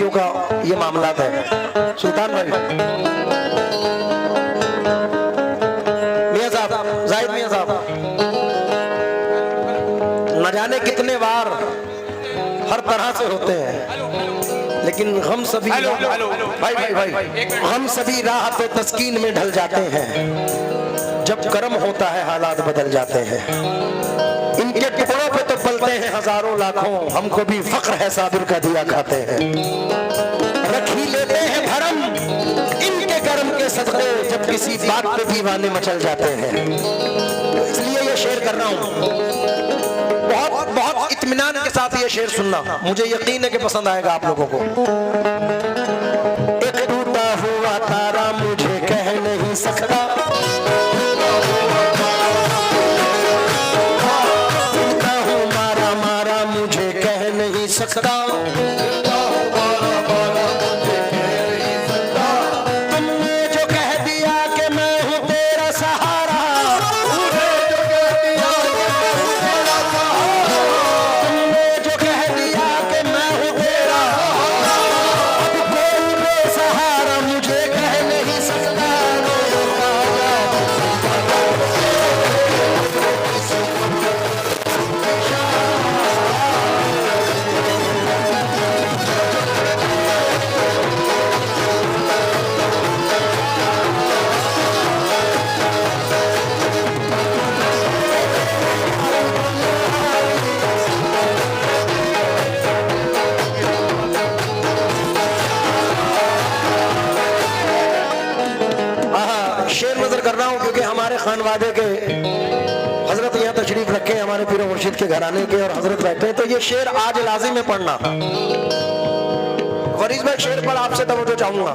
सदियों का ये मामला है। सुल्तान भाई, मियां साहब, जाहिद मियां साहब, न जाने कितने बार हर तरह से होते हैं, लेकिन हम सभी भाई हम सभी राहत और तस्कीन में ढल जाते हैं। जब कर्म होता है हालात बदल जाते हैं। इनके टुकड़ों पे तो पलते हैं हजारों लाखों, हमको भी फख्र है साबिर का दिया खाते हैं। रख ही लेते हैं भरम इनके कर्म के सदक़े, जब किसी बात पे दीवाने मचल जाते हैं। इसलिए ये शेर कर रहा हूँ, बहुत बहुत इत्मीनान के साथ ये शेर सुनना, मुझे यकीन है कि पसंद आएगा आप लोगों को। एक टूटा हुआ तारा मुझे कह नहीं सकता, सकता तुमने जो कह दिया कि मैं हूँ तेरा सहारा, तुमने जो कह दिया कि मैं हूँ तेरा, अब कोई बेसहारा मुझे कह नहीं सकता। शेर नजर कर रहा हूं क्योंकि हमारे खानवादे के हजरत यहाँ तशरीफ रखे हैं, हमारे पीर मुर्शिद के घराने के, और हजरत बैठे हैं, तो ये शेर आज लाजिम है पढ़ना। वरीज भाई शेर पर आपसे तवज्जो चाहूंगा।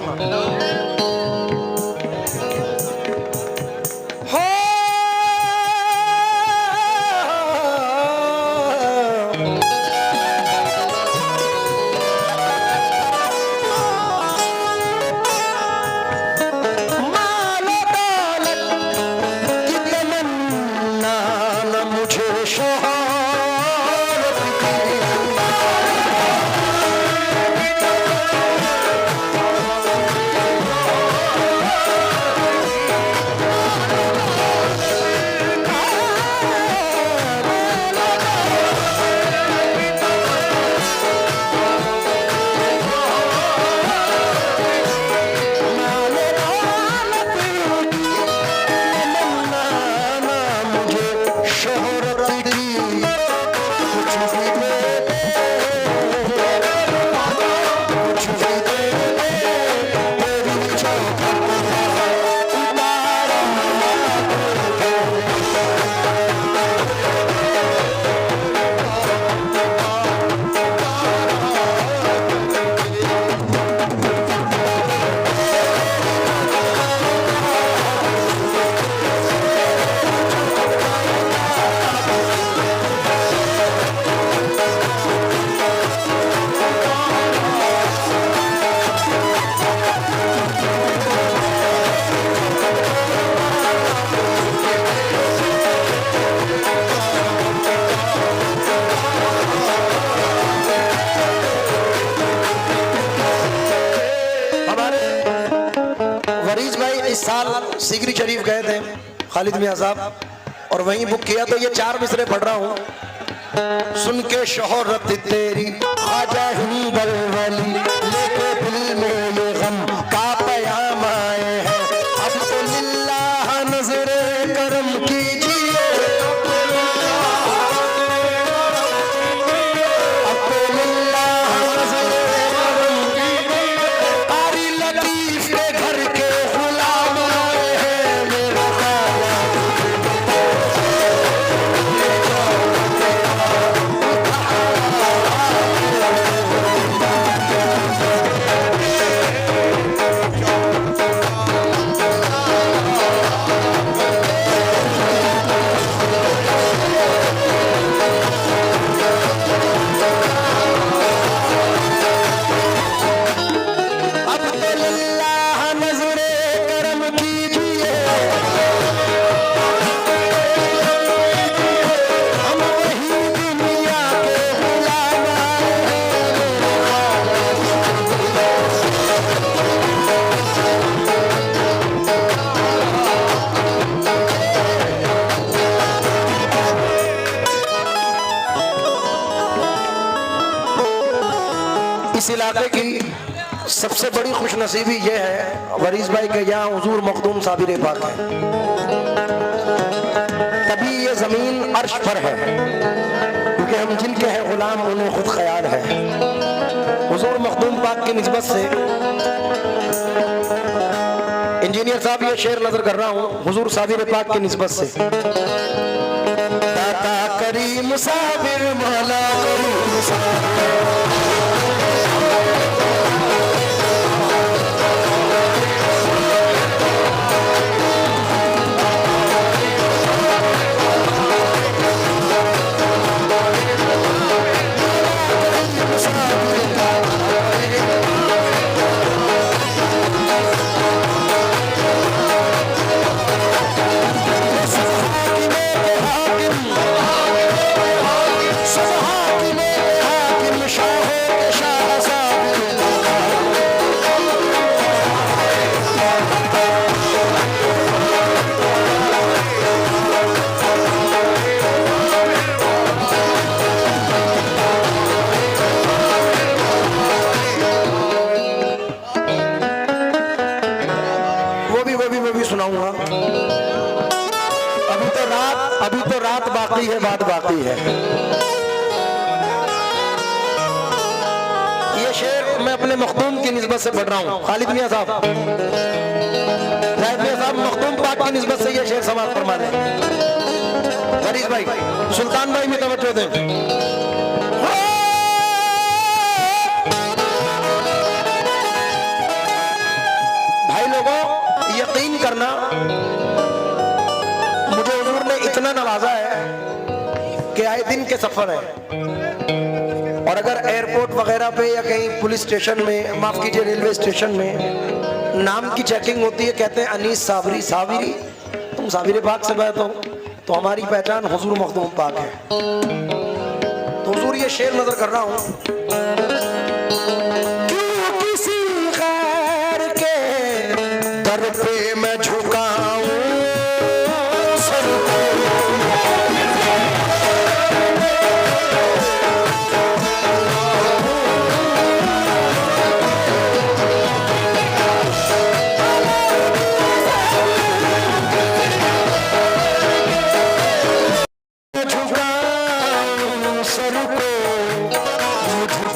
इस साल सिगरी शरीफ गए थे खालिद मियां साहब, और वहीं बुक किया, तो ये 4 मिसरे पढ़ रहा हूँ। सुन के शोहरत तेरी ख्वाजा हिंदल वाली, लेके दिल में ये गम का पयाम आए हैं, अब तो लिल्लाह नजरे करम कीजिए, अब तो लिल्लाह नजरे करम कीजिए, कारी लतीफ के घर के गुलाम आए हैं, मेरा इलाके की सबसे बड़ी खुशनसीबी ये है वरीस भाई के यहाँ हुजूर मखदूम साबिर पाक है, तभी ये जमीन अर्श पर है, क्योंकि हम जिनके हैं गुलाम उन्हें खुद ख्याल है। हुजूर मखदूम पाक की निस्बत से इंजीनियर साहब ये शेर नजर कर रहा हूँ हुजूर साबिर पाक की निस्बत से। दाता करीम साबिर मौला करीम सुनाऊंगा। अभी तो रात बाकी है, बात बाकी है। ये शेर मैं अपने मखदूम की निस्बत से पढ़ रहा हूँ। खालिद मियां साहब, जाहिद मियां साहब मखदूम पाक की निस्बत से ये शेर समाप्त फरमा दें। वरीस भाई, सुल्तान भाई में तवज्जो दें। भाई लोगों, यकीन करना, मुझे हुजूर ने इतना नवाजा है कि आए दिन के सफर है, और अगर एयरपोर्ट वगैरह पे या कहीं पुलिस स्टेशन में, माफ कीजिए रेलवे स्टेशन में नाम की चेकिंग होती है, कहते हैं अनीस साबरी, साबिरी, तुम साबिर पाक से बात हो, तो हमारी पहचान हुजूर मखदूम पाक है। तो हुजूर ये शेर नजर कर रहा हूं। मैं झुकाऊं सर को, झुकाऊं सर को, मुझको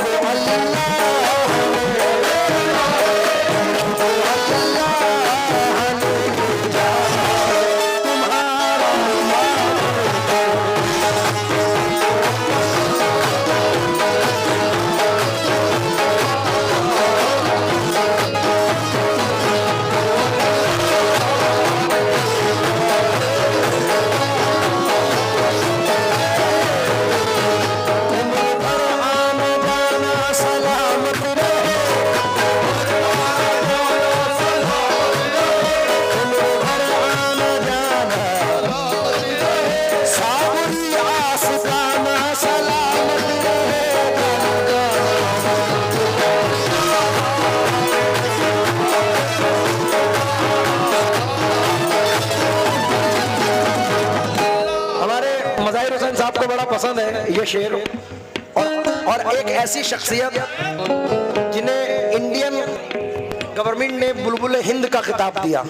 पसंद है ये शेर। और एक ऐसी शख्सियत जिन्हें इंडियन गवर्नमेंट ने बुलबुल हिंद का खिताब दिया,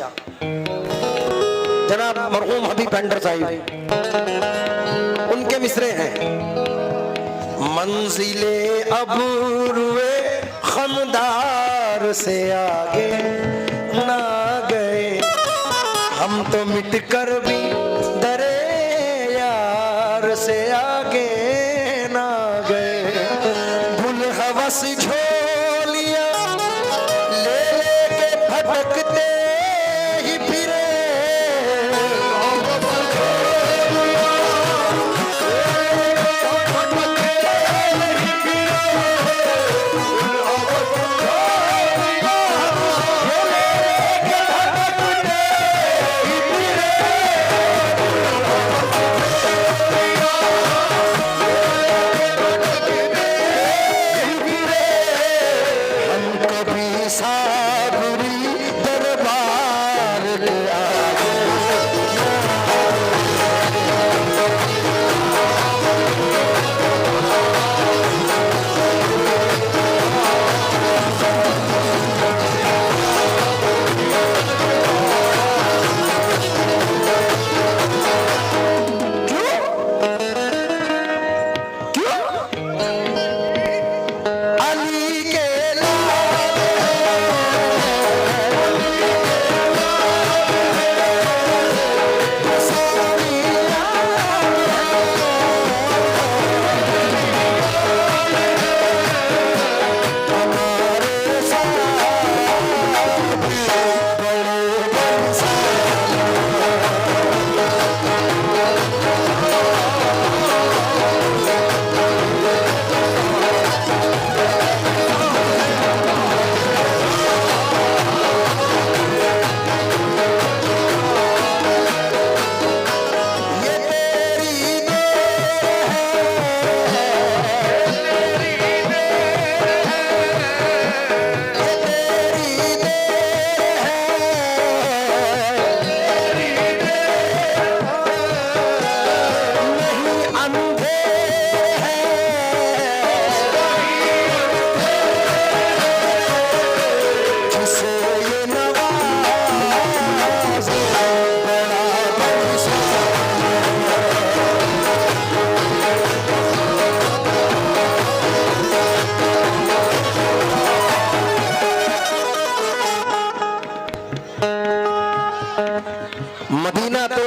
जनाब मरहूम हबीब पेंडर साहिब, उनके मिसरे हैं। मंजिले अबूरुए खमदार से आगे ना गए, हम तो मिट कर भी दरे यार से आगे ना गए। भूल हवस झोलियां ले लेके भटकते ही फिरे,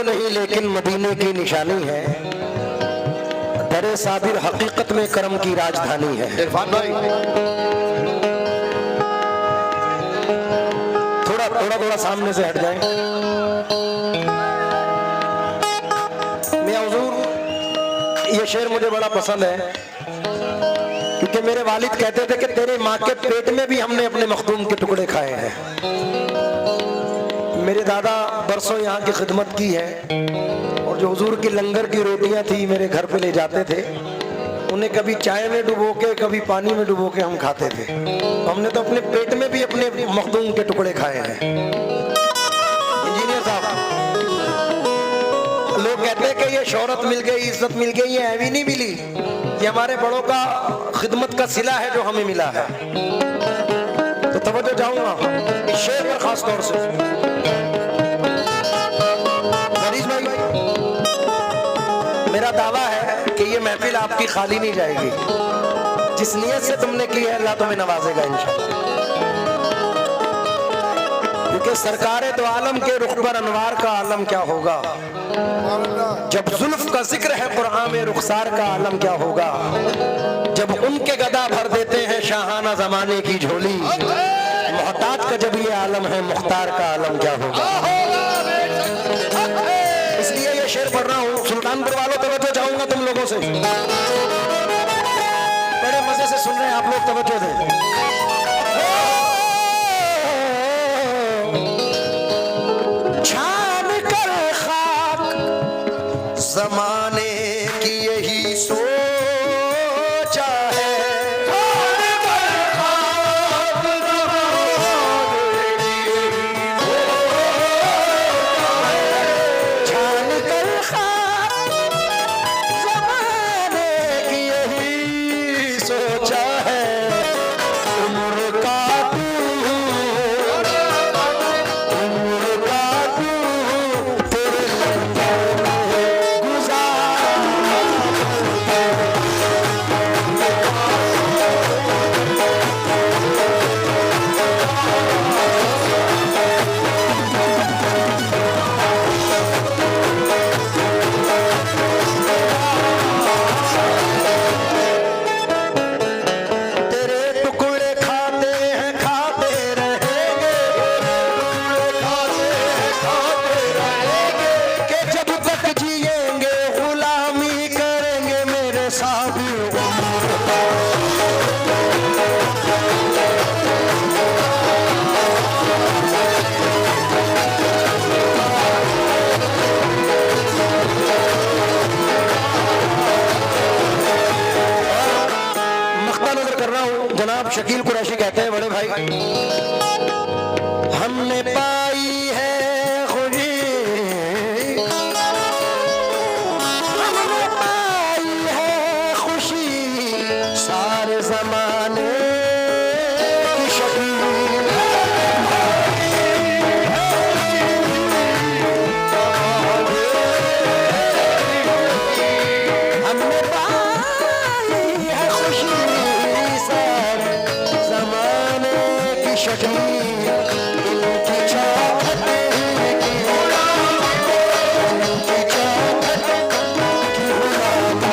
तो नहीं लेकिन मदीने की निशानी है, दरे साबिर हकीकत में करम की राजधानी है। इरफान भाई थोड़ा सामने से हट जाए। मियां हुजूर, ये शेर मुझे बड़ा पसंद है क्योंकि मेरे वालिद कहते थे कि तेरे माँ के पेट में भी हमने अपने मखदूम के टुकड़े खाए हैं। मेरे दादा बरसों यहाँ की खिदमत की है और जो हुजूर की लंगर की रोटियां थी मेरे घर पे ले जाते थे, उन्हें कभी चाय में डुबो के कभी पानी में डुबो के हम खाते थे। तो हमने तो अपने पेट में भी अपने मखदूम के टुकड़े खाए हैं। इंजीनियर साहब, लोग कहते हैं कि ये शोहरत मिल गई, इज्जत मिल गई, ये ऐवी नहीं मिली, ये हमारे बड़ों का खिदमत का सिला है जो हमें मिला है। तो तवज्जो चाहूंगा इस शेर पर खास तौर से। हरीश भाई, मेरा दावा है कि ये महफिल आपकी खाली नहीं जाएगी। जिस नियत से तुमने की है अल्लाह तुम्हें नवाजेगा इंशाअल्लाह। क्योंकि सरकारे दो आलम के रुख पर अनवार का आलम क्या होगा, जब जुल्फ का जिक्र है कुरान में रुखसार का आलम क्या होगा, जब उनके गदा भर देते हैं शाहाना जमाने की झोली, मोहताज का जब ये आलम है मुख्तार का आलम क्या होगा। इसलिए ये शेर पढ़ रहा हूँ। सुल्तानपुर वालों तवज्जो चाहूंगा तुम लोगों से, बड़े मजे से सुन रहे हैं आप लोग, तवज्जो दें। छान कर खाक जमाने की यही सोचा है, शकील कुरैशी कहते हैं, बड़े भाई हमने पाई है खुशी, हमने पाई है खुशी सारे जमाने की शकील, हमने पाई है खुशी सारे जमाने की शकील, इनकी चाहत की इनकी चाहत की गुलामी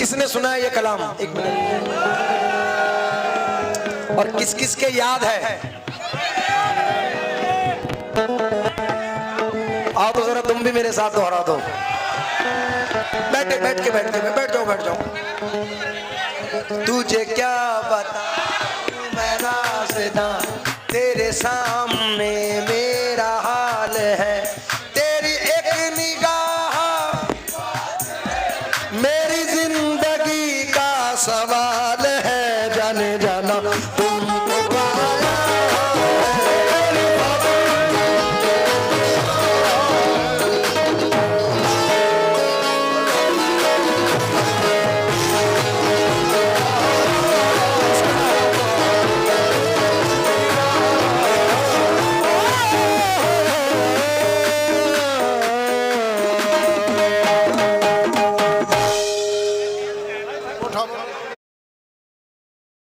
गवारा सुना है ये कलाम? एक मिनट। और किस किस के याद है? आओ तो जरा तुम भी मेरे साथ दोहरा दो। बैठे बैठ के बैठ जाओ। तुझे क्या बताऊं मैं राज़दां, तेरे सामने मेरा हाल है। तेरी एक निगाह मेरी जिंदगी का सवाल है। जाने जाना तुमको पाया उठा